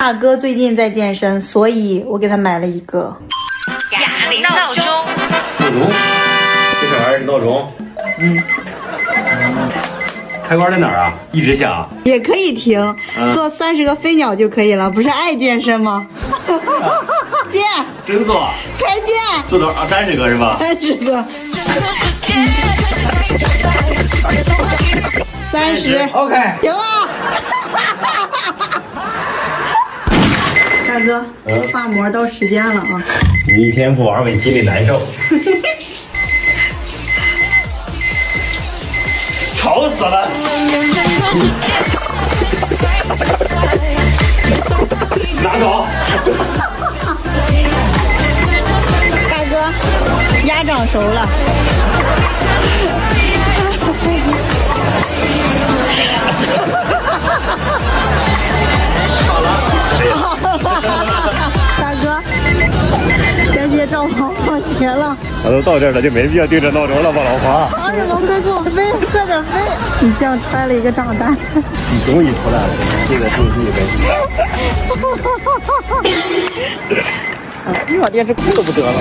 大哥最近在健身，所以我给他买了一个哑铃闹钟。闹钟，这小玩意儿是闹钟。开关在哪儿啊？一直响。也可以停，做30个飞鸟就可以了，不是爱健身吗？健，真做？开健，做多少？30个是吧？30个。30。OK。行了。大哥，发膜到时间了啊！你一天不玩，我心里难受。吵死了！拿走。大哥，鸭掌熟了。大哥，该接赵鹏放学了。我都到这儿了，就没必要盯着闹钟了吧，老婆？哎呀，老快给我飞，快点飞！你像揣了一个炸弹。你终于出来了，这个东西没。你把电视关了不得了？